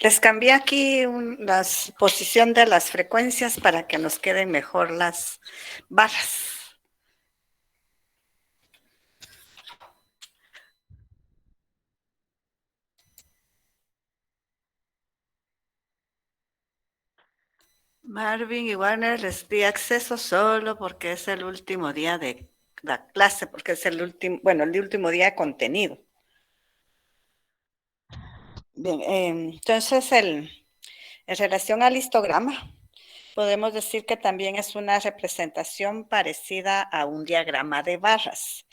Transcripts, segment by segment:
Les cambié aquí la posición de las frecuencias para que nos queden mejor las barras. Marvin y Warner les di acceso solo porque es el último día de la clase, porque es el último, bueno, el último día de contenido. Bien, entonces en relación al histograma, podemos decir que también es una representación parecida a un diagrama de barras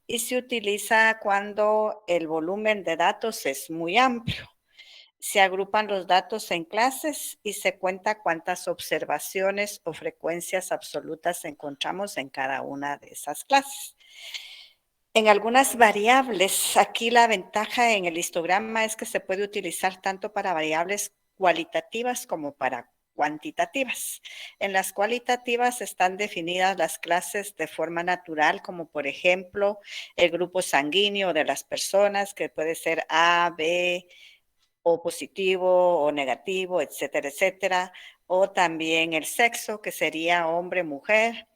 y se utiliza cuando el volumen de datos es muy amplio. Se agrupan los datos en clases y se cuenta cuántas observaciones o frecuencias absolutas encontramos en cada una de esas clases. En algunas variables, aquí la ventaja en el histograma es que se puede utilizar tanto para variables cualitativas como para cuantitativas. En las cualitativas están definidas las clases de forma natural, como por ejemplo el grupo sanguíneo de las personas, que puede ser A, B, o positivo o negativo, etcétera, etcétera. O también el sexo, que sería hombre, mujer,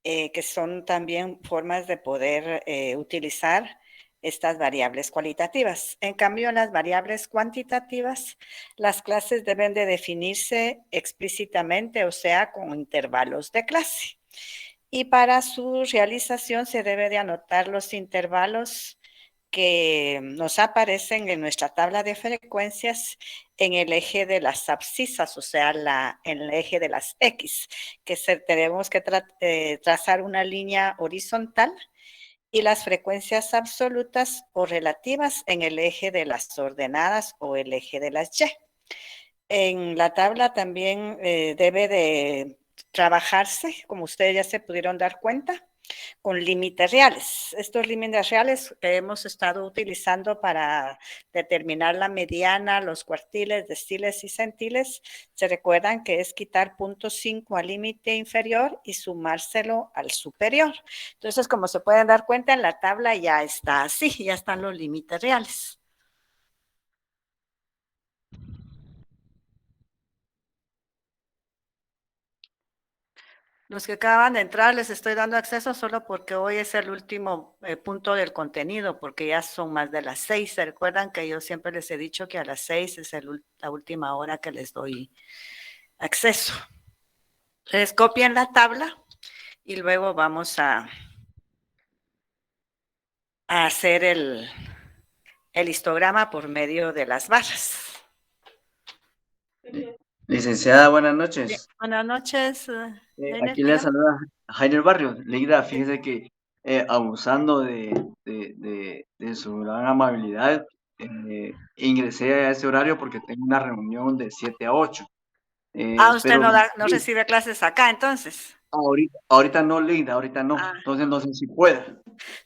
que son también formas de poder utilizar estas variables cualitativas. En cambio, en las variables cuantitativas, las clases deben de definirse explícitamente, o sea, con intervalos de clase. Y para su realización se debe de anotar los intervalos que nos aparecen en nuestra tabla de frecuencias en el eje de las abscisas, o sea, en el eje de las X, que tenemos que trazar una línea horizontal, y las frecuencias absolutas o relativas en el eje de las ordenadas o el eje de las Y. En la tabla también debe de trabajarse, como ustedes ya se pudieron dar cuenta, con límites reales. Estos límites reales que hemos estado utilizando para determinar la mediana, los cuartiles, deciles y centiles, se recuerdan que es quitar 0.5 al límite inferior y sumárselo al superior. Entonces, como se pueden dar cuenta, en la tabla ya está así, ya están los límites reales. Los que acaban de entrar les estoy dando acceso solo porque hoy es el último punto del contenido, porque ya son más de las 6. ¿Se recuerdan que yo siempre les he dicho que a las 6 es la última hora que les doy acceso? Les copien la tabla y luego vamos a hacer el histograma por medio de las barras. Licenciada, buenas Bien, noches. buenas noches. Aquí le saluda Jainer Barrios. Leida, fíjese que abusando de su gran amabilidad, ingresé a ese horario porque tengo una reunión de 7 a 8. Usted Espero no recibe clases acá, entonces. ahorita no, Leida, ahorita no. Ah. Entonces no sé si pueda.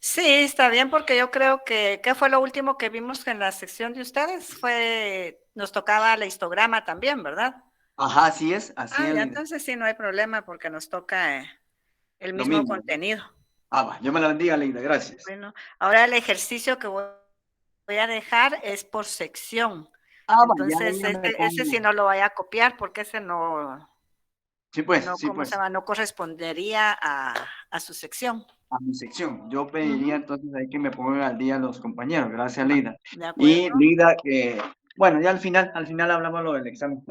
Sí, está bien, porque yo creo que, ¿qué fue lo último que vimos en la sección de ustedes? Nos tocaba el histograma también, ¿verdad? Ajá, así es, Ya, Leida. entonces sí, no hay problema porque nos toca el Lo mismo mismo. contenido. Va, Dios me la bendiga, Leida, gracias. Bueno, ahora el ejercicio que voy a dejar es por sección. Va, Entonces, ya me ese sí pongo. no lo vaya a copiar porque ese no, Sí, ¿cómo se pues. llama? No correspondería a su sección. A mi sección. Yo pediría entonces ahí que me pongan al día los compañeros. Gracias, Lida. ¿De acuerdo? Y Lida, bueno, ya al final hablamos lo del examen.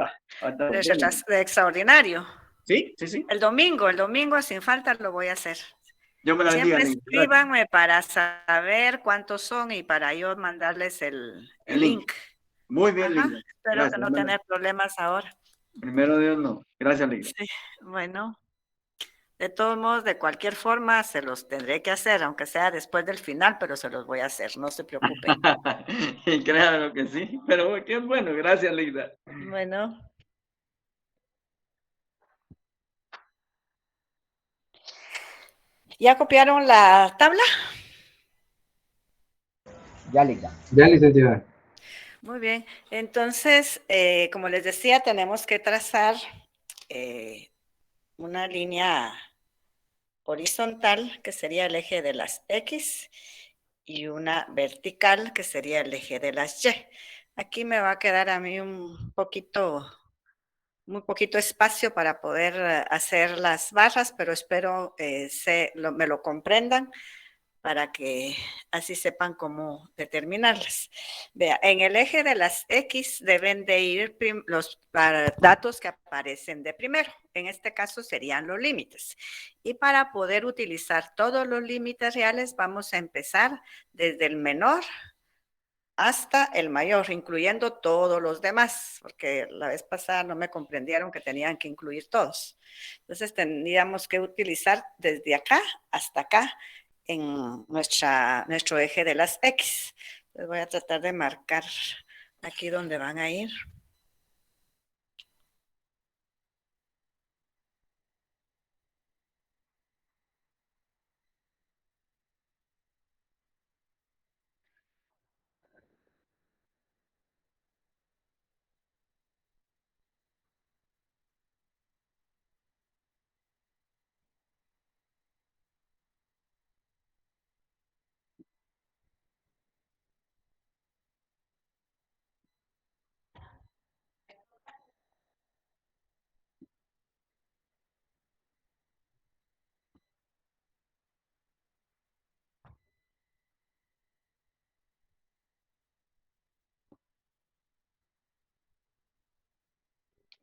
De extraordinario. Sí, sí, sí. El domingo sin falta lo voy a hacer. Yo me la bendiga, Siempre Leida. Gracias. escríbanme para saber cuántos son y para yo mandarles El el link. link. Muy bien, Ajá, Leida. espero que Gracias. no tener problemas ahora. Primero Dios no. Gracias, Leida. Sí, bueno, de todos modos, de cualquier forma, se los tendré que hacer, aunque sea después del final, pero se los voy a hacer, no se preocupen. Y créanlo que sí, pero qué bueno. Gracias, Leida. Bueno, ¿ya copiaron la tabla? Ya, Lila. Ya, licenciada. Muy bien, entonces, como les decía, tenemos que trazar una línea horizontal, que sería el eje de las X, y una vertical, que sería el eje de las Y. Aquí me va a quedar a mí muy poquito espacio para poder hacer las barras, pero espero me lo comprendan para que así sepan cómo determinarlas. Vea, en el eje de las X deben de ir los datos que aparecen de primero. En este caso serían los límites. Y para poder utilizar todos los límites reales, vamos a empezar desde el menor hasta el mayor, incluyendo todos los demás, porque la vez pasada no me comprendieron que tenían que incluir todos. Entonces tendríamos que utilizar desde acá hasta acá en nuestro eje de las X. Les voy a tratar de marcar aquí donde van a ir.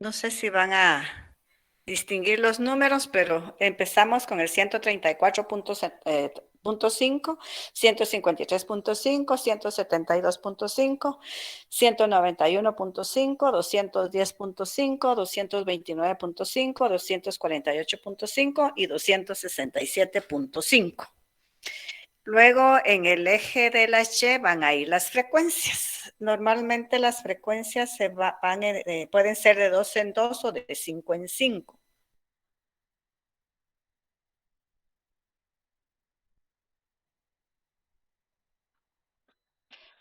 No sé si van a distinguir los números, pero empezamos con el 134.5, 153.5, 172.5, 191.5, 210.5, 229.5, 248.5 y 267.5. Luego, en el eje de las Y van a ir las frecuencias. Normalmente las frecuencias pueden ser de 2 en 2 o de 5 en 5.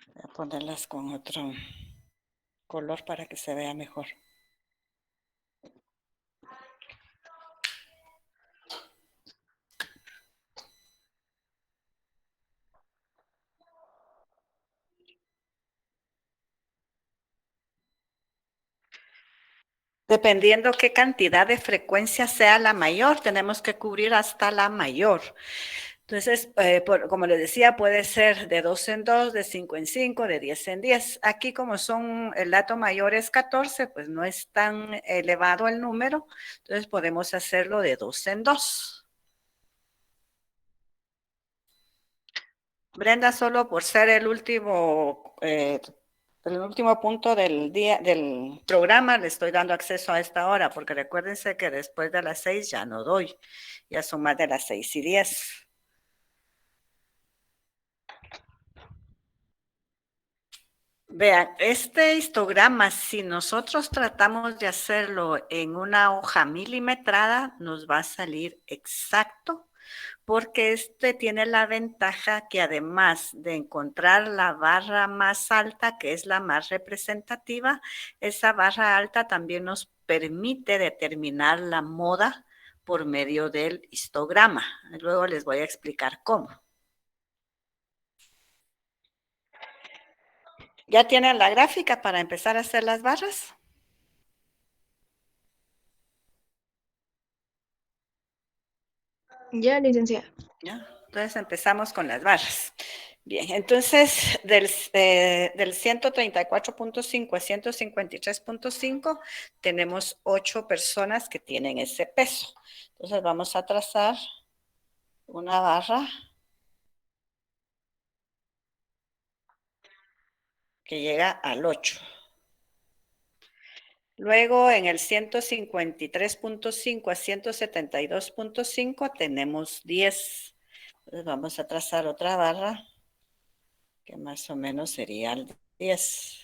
Voy a ponerlas con otro color para que se vea mejor. Dependiendo qué cantidad de frecuencia sea la mayor, tenemos que cubrir hasta la mayor. Entonces, como les decía, puede ser de 2 en 2, de 5 en 5, de 10 en 10. Aquí como el dato mayor es 14, pues no es tan elevado el número, entonces podemos hacerlo de 2 en 2. Brenda, solo por ser el último punto del programa, le estoy dando acceso a esta hora, porque recuérdense que después de las 6 ya no doy, ya son más de las 6:10. Vean, este histograma, si nosotros tratamos de hacerlo en una hoja milimetrada, nos va a salir exacto, porque este tiene la ventaja que además de encontrar la barra más alta, que es la más representativa, esa barra alta también nos permite determinar la moda por medio del histograma. Luego les voy a explicar cómo. ¿Ya tienen la gráfica para empezar a hacer las barras? Ya, licenciada. ¿Ya? Entonces empezamos con las barras. Bien, entonces del 134.5 a 153.5 tenemos 8 personas que tienen ese peso. Entonces vamos a trazar una barra que llega al 8. Luego en el 153.5 a 172.5 tenemos 10. Entonces vamos a trazar otra barra que más o menos sería el 10.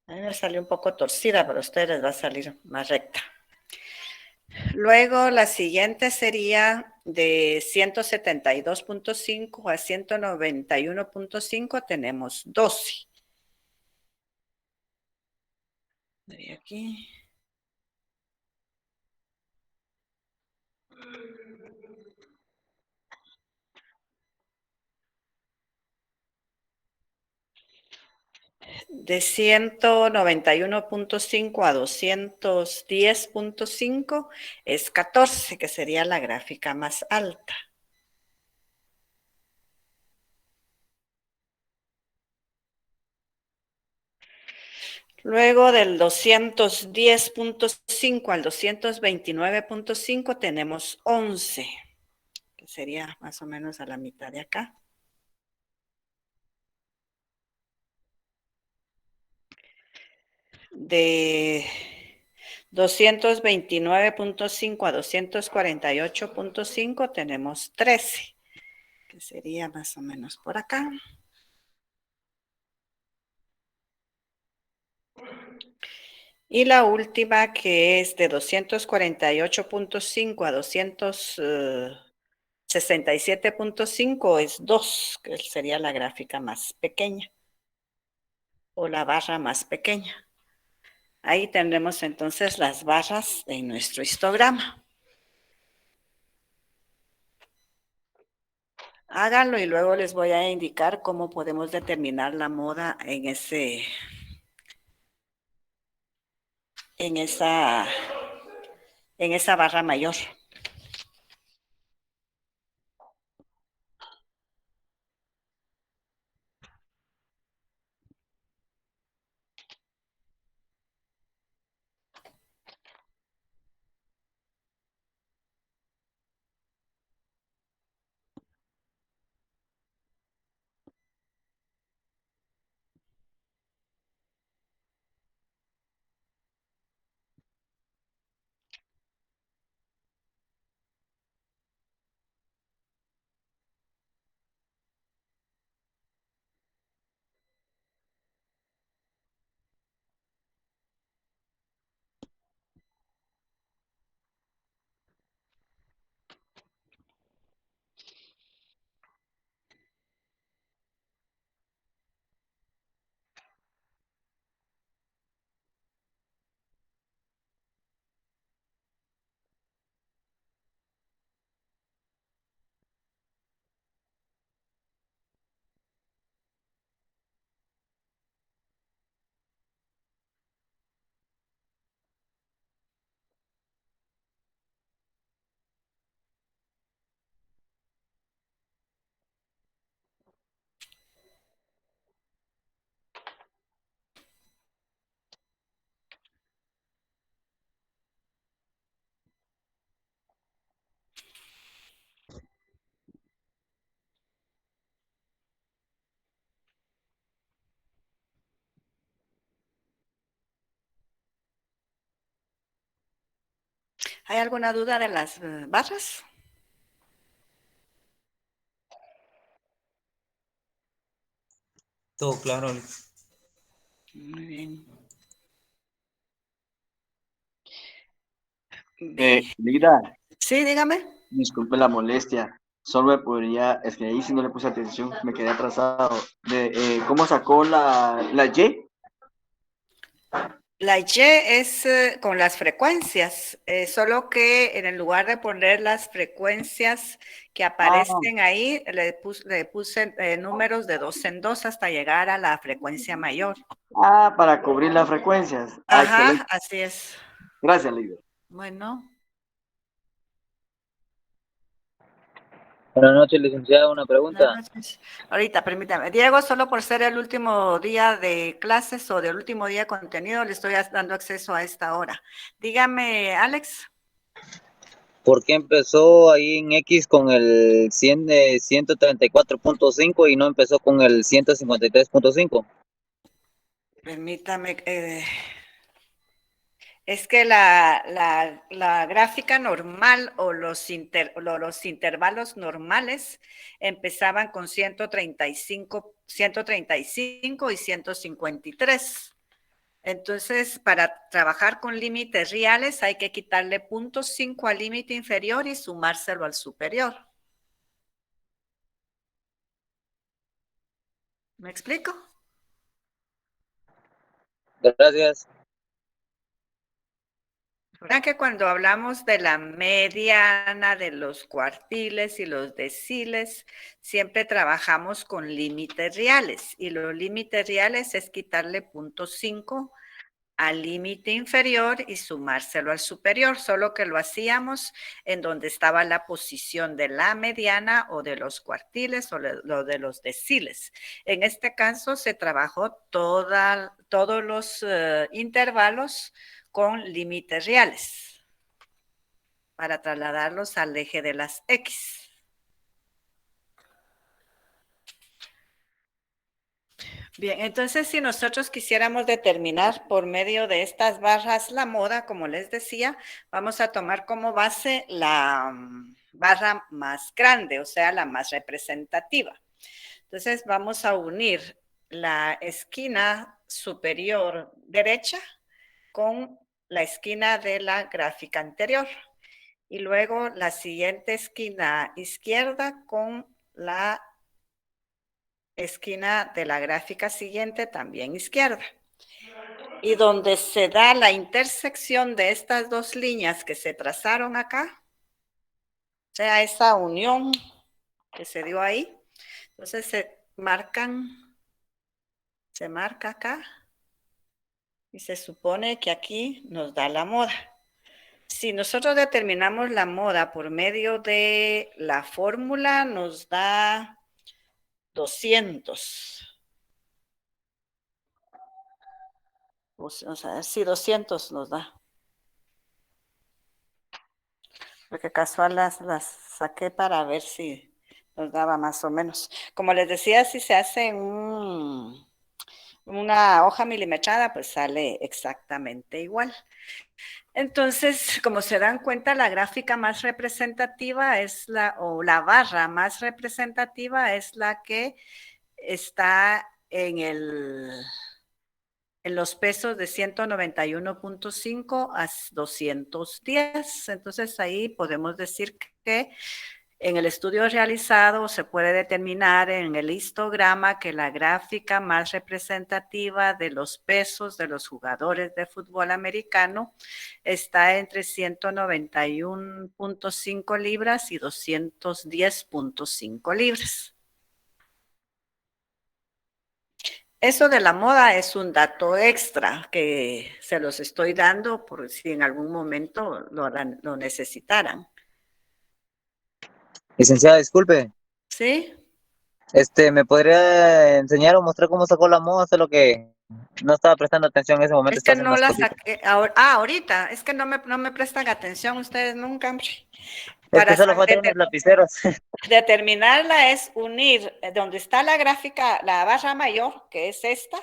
A mí me salió un poco torcida, pero a ustedes les va a salir más recta. Luego la siguiente sería de 172.5 a 191.5 tenemos 12. De aquí. De 191.5 a 210.5 es 14, que sería la gráfica más alta. Luego del 210.5 al 229.5 tenemos 11, que sería más o menos a la mitad de acá. De 229.5 a 248.5 tenemos 13, que sería más o menos por acá. Y la última, que es de 248.5 a 267.5, es 2, que sería la gráfica más pequeña o la barra más pequeña. Ahí tendremos entonces las barras en nuestro histograma. Háganlo y luego les voy a indicar cómo podemos determinar la moda en esa barra mayor. ¿Hay alguna duda de las barras? Todo claro. Muy bien. Lida, Sí, dígame. disculpe la molestia. Solo me podría, es que ahí si no le puse atención, me quedé atrasado. ¿Cómo sacó la Y? La Y es con las frecuencias, solo que en el lugar de poner las frecuencias que Ah, aparecen ahí, le puse números de 2 en 2 hasta llegar a la frecuencia mayor. para cubrir las frecuencias. Ah, excelente. Ajá, así es. Gracias, Lida. Bueno, Buenas noches, licenciada. Una buenas pregunta. noches. Ahorita, permítame. Diego, solo por ser el último día de clases o del último día de contenido, le estoy dando acceso a esta hora. Dígame, Alex. ¿Por qué empezó ahí en X con el 134.5 y no empezó con el 153.5? Permítame, es que la gráfica normal o los intervalos normales empezaban con 135 y 153. Entonces, para trabajar con límites reales hay que quitarle 0.5 al límite inferior y sumárselo al superior. ¿Me explico? Gracias. Recuerdan que cuando hablamos de la mediana, de los cuartiles y los deciles, siempre trabajamos con límites reales. Y los límites reales es quitarle 0.5 al límite inferior y sumárselo al superior, solo que lo hacíamos en donde estaba la posición de la mediana o de los cuartiles o lo de los deciles. En este caso se trabajó todos los intervalos con límites reales para trasladarlos al eje de las X. Bien, entonces si nosotros quisiéramos determinar por medio de estas barras la moda, como les decía, vamos a tomar como base la barra más grande, o sea, la más representativa. Entonces vamos a unir la esquina superior derecha con la esquina de la gráfica anterior y luego la siguiente esquina izquierda con la esquina de la gráfica siguiente también izquierda. Y donde se da la intersección de estas dos líneas que se trazaron acá, o sea, esa unión que se dio ahí, entonces se marca acá y se supone que aquí nos da la moda. Si nosotros determinamos la moda por medio de la fórmula, nos da 200. O sea, sí, 200 nos da. Porque casual las saqué para ver si nos daba más o menos. Como les decía, si se hace una hoja milimetrada, pues sale exactamente igual. Entonces, como se dan cuenta, la gráfica más representativa es o la barra más representativa es la que está en los pesos de 191.5 a 210. Entonces, ahí podemos decir que en el estudio realizado se puede determinar en el histograma que la gráfica más representativa de los pesos de los jugadores de fútbol americano está entre 191.5 libras y 210.5 libras. Eso de la moda es un dato extra que se los estoy dando por si en algún momento lo necesitaran. Licenciada, disculpe. ¿Sí? ¿Me podría enseñar o mostrar cómo sacó la moda? Solo que no estaba prestando atención en ese momento, Es que estaba haciendo no unas la cositas. saqué. Ahorita. Es que no me prestan atención ustedes nunca, hombre. Para Solo faltan unos lapiceros. determinarla es unir donde está la gráfica, la barra mayor, que es esta,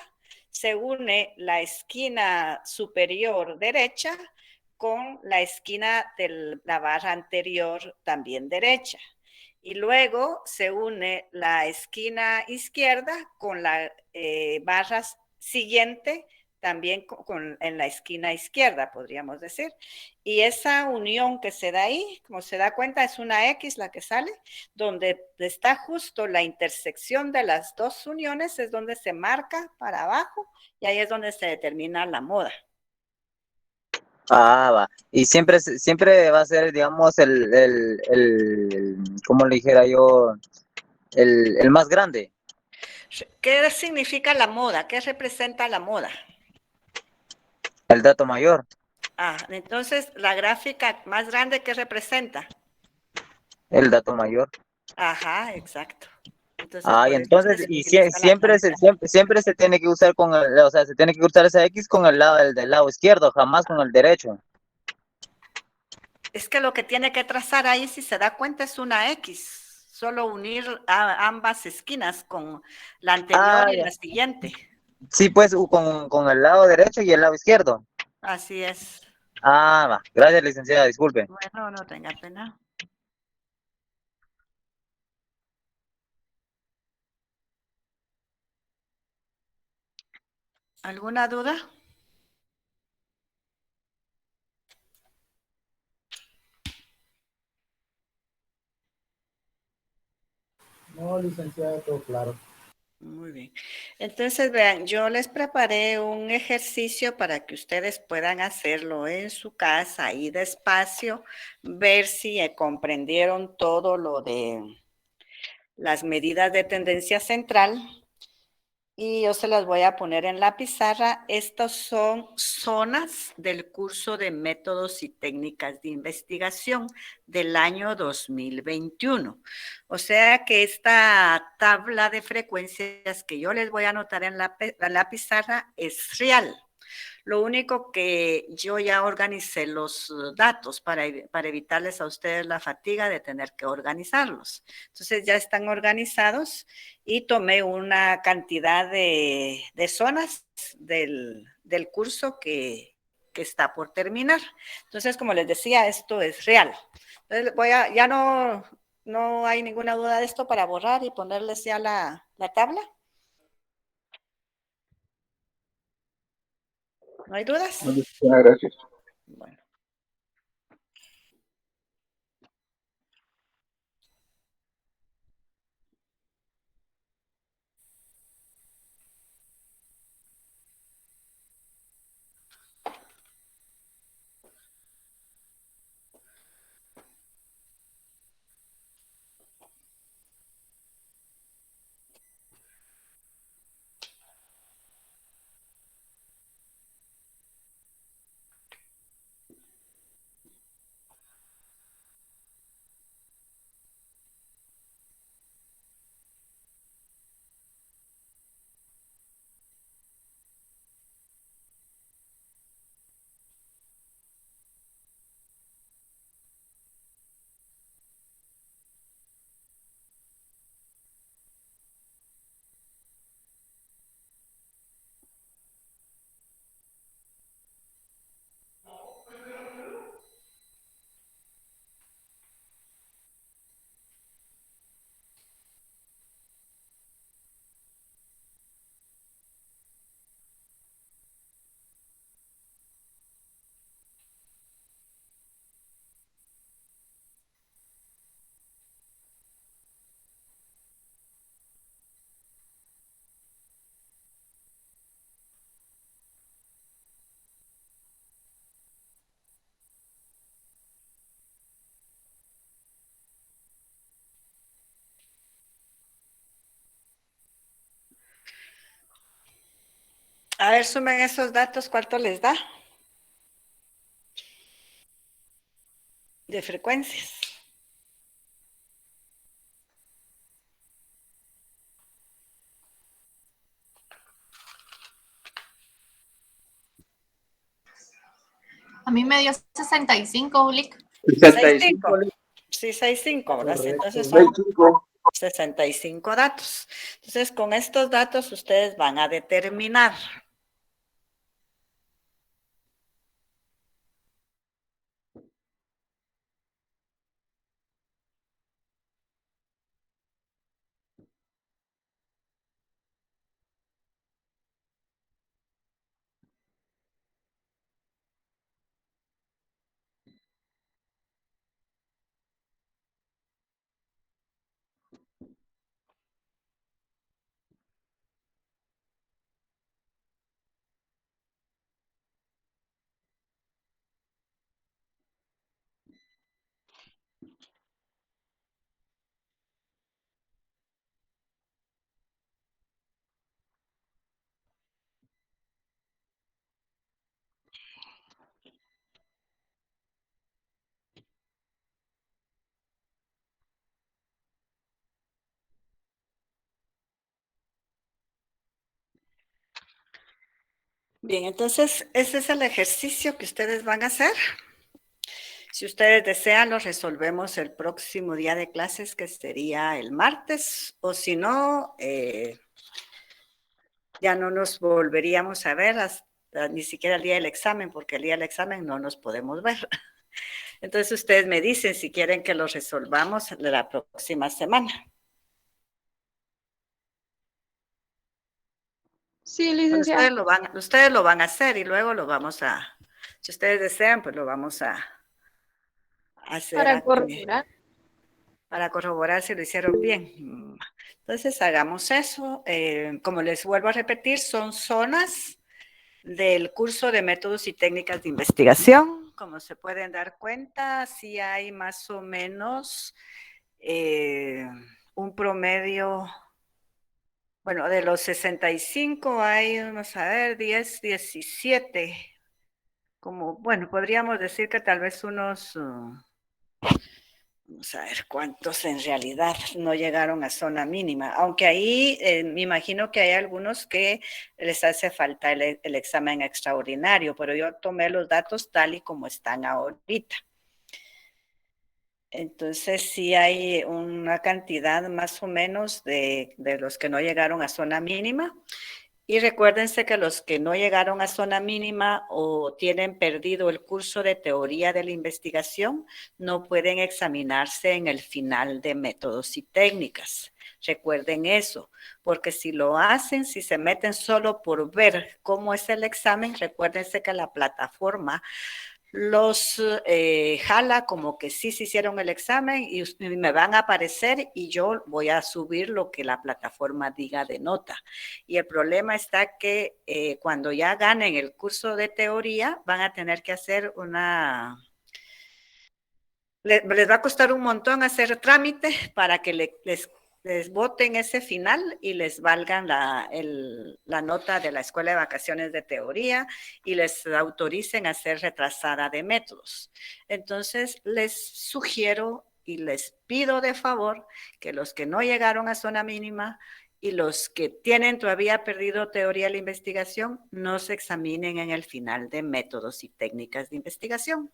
se une la esquina superior derecha con la esquina de la barra anterior también derecha. Y luego se une la esquina izquierda con la barra siguiente también en la esquina izquierda, podríamos decir. Y esa unión que se da ahí, como se da cuenta, es una X la que sale, donde está justo la intersección de las dos uniones, es donde se marca para abajo y ahí es donde se determina la moda. Ah, va. Y siempre va a ser, digamos, ¿cómo le dijera yo? El más grande. ¿Qué significa la moda? ¿Qué representa la moda? El dato mayor. Entonces, la gráfica más grande, ¿qué representa? El dato mayor. Ajá, exacto. Entonces, Ah, y por eso entonces, se y utiliza la siempre se tiene que usar o sea, se tiene que usar esa X con del lado izquierdo, jamás con el derecho. Es que lo que tiene que trazar ahí, si se da cuenta, es una X. Solo unir a ambas esquinas con la anterior Ah, y ya. la siguiente. Sí, pues con el lado derecho y el lado izquierdo. Así es. Ah, va. Gracias, licenciada, disculpe. Bueno, no tenga pena. ¿Alguna duda? No, licenciada, todo claro. Muy bien. Entonces, vean, yo les preparé un ejercicio para que ustedes puedan hacerlo en su casa y despacio, ver si comprendieron todo lo de las medidas de tendencia central. Y yo se las voy a poner en la pizarra. Estas son zonas del curso de métodos y técnicas de investigación del año 2021. O sea que esta tabla de frecuencias que yo les voy a anotar en la pizarra es real. Lo único que yo ya organicé los datos para evitarles a ustedes la fatiga de tener que organizarlos. Entonces ya están organizados y tomé una cantidad de zonas del curso que está por terminar. Entonces, como les decía, esto es real. Entonces, ya no hay ninguna duda de esto para borrar y ponerles ya la tabla. ¿No hay dudas? No, licenciada, gracias. Bueno. A ver, sumen esos datos, ¿cuánto les da? De frecuencias. A mí me dio 65, Ulic. 65, 65. Sí, 65, ¿verdad? Entonces son 65. 65 datos. Entonces, con estos datos ustedes van a determinar. Bien, entonces ese es el ejercicio que ustedes van a hacer. Si ustedes desean, lo resolvemos el próximo día de clases, que sería el martes, o si no, ya no nos volveríamos a ver hasta ni siquiera el día del examen, porque el día del examen no nos podemos ver. Entonces ustedes me dicen si quieren que lo resolvamos la próxima semana. Sí, Bueno, licenciada. ustedes lo van a hacer y luego lo vamos a, si ustedes desean, pues lo vamos a hacer Para aquí, corroborar. para corroborar si lo hicieron bien. Entonces hagamos eso. Como les vuelvo a repetir, son zonas del curso de métodos y técnicas de investigación. Como se pueden dar cuenta, sí hay más o menos un promedio, bueno, de los 65 hay, vamos a ver, 10, 17, como, bueno, podríamos decir que tal vez unos, vamos a ver cuántos en realidad no llegaron a zona mínima, aunque ahí me imagino que hay algunos que les hace falta el examen extraordinario, pero yo tomé los datos tal y como están ahorita. Entonces sí hay una cantidad más o menos de los que no llegaron a zona mínima. Y recuérdense que los que no llegaron a zona mínima o tienen perdido el curso de teoría de la investigación no pueden examinarse en el final de métodos y técnicas. Recuerden eso, porque si lo hacen, si se meten solo por ver cómo es el examen, recuérdense que la plataforma los jala como que sí se hicieron el examen y me van a aparecer y yo voy a subir lo que la plataforma diga de nota. Y el problema está que cuando ya ganen el curso de teoría van a tener que hacer les va a costar un montón hacer trámite para que les voten ese final y les valgan la nota de la Escuela de Vacaciones de Teoría y les autoricen a hacer retrasada de métodos. Entonces, les sugiero y les pido de favor que los que no llegaron a zona mínima y los que tienen todavía perdido teoría de la investigación no se examinen en el final de métodos y técnicas de investigación.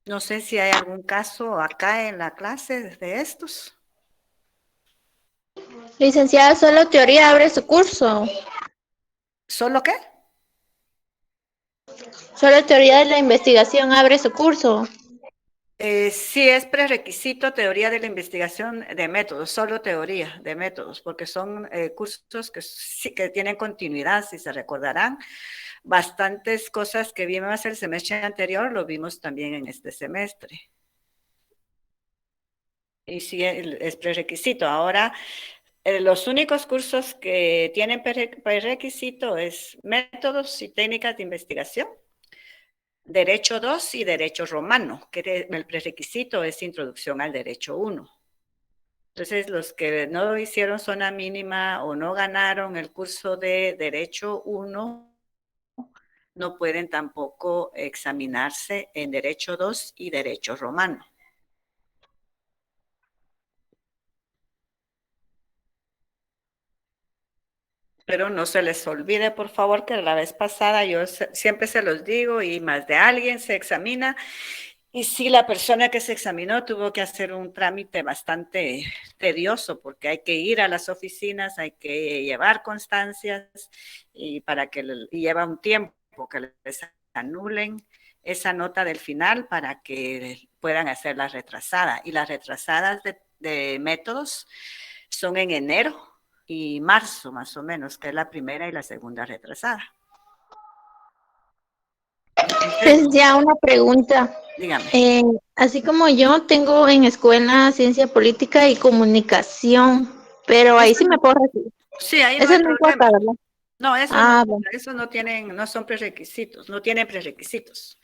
No sé si hay algún caso acá en la clase de estos. Licenciada, solo teoría abre su curso. ¿Solo qué? Solo teoría de la investigación abre su curso. Sí, es prerequisito teoría de la investigación de métodos, solo teoría de métodos, porque son cursos que sí que tienen continuidad, si se recordarán. Bastantes cosas que vimos el semestre anterior lo vimos también en este semestre. Y sí, es prerequisito. Ahora, los únicos cursos que tienen prerequisito es métodos y técnicas de investigación, Derecho 2 y Derecho Romano, que el prerequisito es Introducción al Derecho 1. Entonces, los que no hicieron zona mínima o no ganaron el curso de Derecho 1 no pueden tampoco examinarse en Derecho 2 y Derecho Romano. Pero no se les olvide, por favor, que la vez pasada yo siempre se los digo y más de alguien se examina. Y sí, la persona que se examinó tuvo que hacer un trámite bastante tedioso porque hay que ir a las oficinas, hay que llevar constancias y lleva un tiempo que les anulen esa nota del final para que puedan hacer la retrasada. Y las retrasadas de métodos son en enero y marzo, más o menos, que es la primera y la segunda retrasada. Licenciada, una pregunta. Dígame. Así como yo tengo en escuela ciencia política y comunicación, pero ahí sí me puedo recibir. Sí, ahí no Eso hay no problema. importa, ¿verdad? No, eso Bueno. eso no son prerequisitos, no tienen prerequisitos.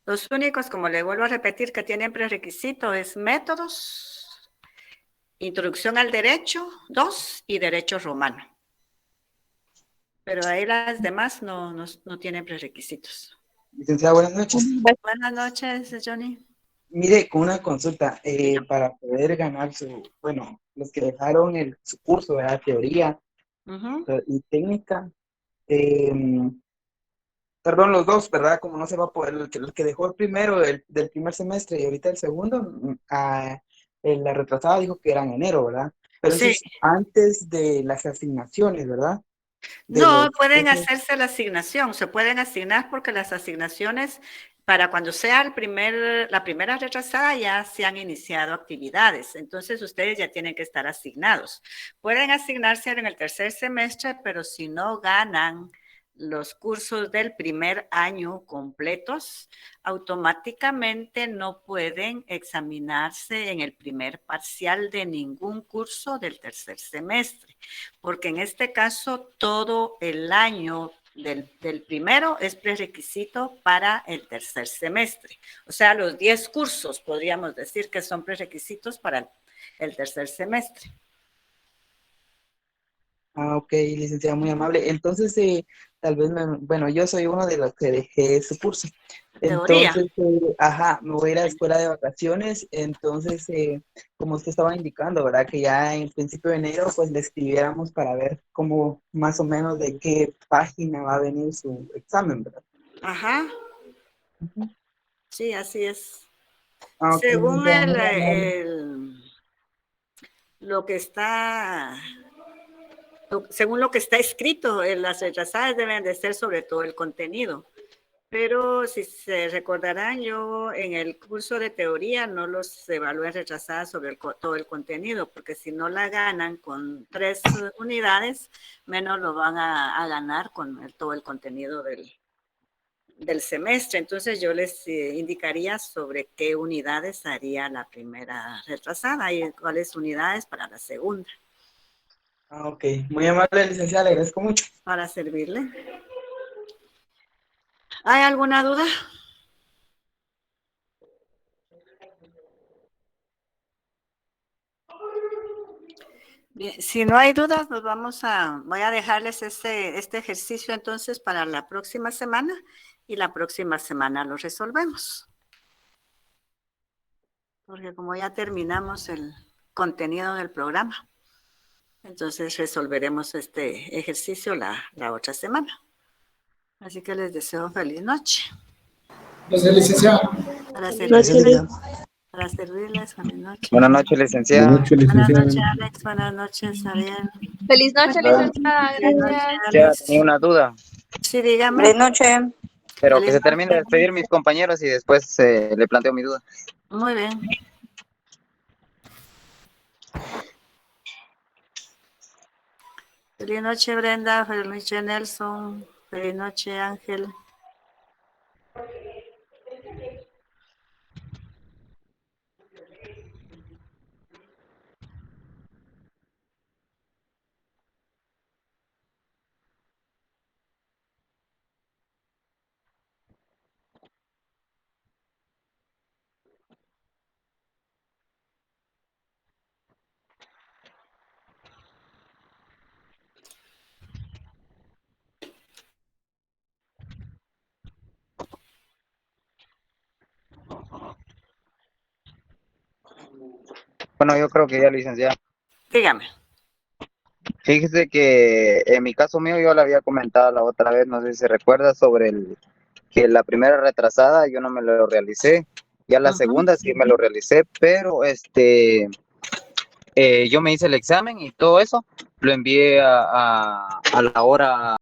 Los únicos, como le vuelvo a repetir, que tienen prerequisito es métodos, introducción al derecho 2 y derecho romano. Pero ahí las demás no tienen prerequisitos. Licenciada, buenas noches. Buenas noches, Johnny. Mire, con una consulta, para poder ganar los que dejaron su curso de teoría y técnica, perdón, los dos, ¿verdad? Como no se va a poder, el que dejó el primero del primer semestre y ahorita el segundo, la retrasada dijo que era en enero, ¿verdad? Pero eso Sí. es antes de las asignaciones, ¿verdad? De No, los pueden cursos. hacerse la asignación, se pueden asignar porque las asignaciones, para cuando sea la primera retrasada, ya se han iniciado actividades. Entonces, ustedes ya tienen que estar asignados. Pueden asignarse en el tercer semestre, pero si no ganan los cursos del primer año completos, automáticamente no pueden examinarse en el primer parcial de ningún curso del tercer semestre, porque en este caso todo el año del primero es prerequisito para el tercer semestre. O sea, los 10 cursos podríamos decir que son prerequisitos para el tercer semestre. Ah, ok, licenciada, muy amable. Entonces, tal vez, bueno, yo soy uno de los que dejé su curso. Teoría. Entonces, me voy a ir a la escuela de vacaciones. Entonces, como usted estaba indicando, ¿verdad? Que ya en principio de enero, pues le escribiéramos para ver cómo más o menos de qué página va a venir su examen, ¿verdad? Ajá. Sí, así es. Ah, ok, Según licenciada, muy amable. lo que está, según lo que está escrito, las retrasadas deben de ser sobre todo el contenido. Pero si se recordarán, yo en el curso de teoría no los evalué retrasadas sobre todo el contenido, porque si no la ganan con 3 unidades, menos lo van a ganar con todo el contenido del semestre. Entonces yo les indicaría sobre qué unidades haría la primera retrasada y cuáles unidades para la segunda. Ah, ok, muy amable, licenciada, le agradezco mucho. Para servirle. ¿Hay alguna duda? Bien, si no hay dudas, pues voy a dejarles este ejercicio entonces para la próxima semana y la próxima semana lo resolvemos. Porque como ya terminamos el contenido del programa, entonces resolveremos este ejercicio la otra semana. Así que les deseo feliz noche. Gracias, licenciada. Para servirles, feliz noche. Buenas noches, licenciada. Buenas noches, Buenas licenciada. noches, Alex. Buenas noches, Ariel. Feliz noche, licenciada. Feliz noche, Gracias. Ya Alex. tenía una duda, Sí, dígame. Buenas noches. pero Feliz que se termine de noche. despedir mis compañeros y después le planteo mi duda. Muy bien. Feliz noche, Brenda. Feliz noche, Nelson. Feliz noche, Ángel. Bueno, yo creo que ya, licenciada. Dígame. Fíjese que en mi caso mío yo le había comentado la otra vez, no sé si se recuerda, sobre que la primera retrasada yo no me lo realicé, ya la segunda sí me lo realicé, pero yo me hice el examen y todo eso, lo envié a la hora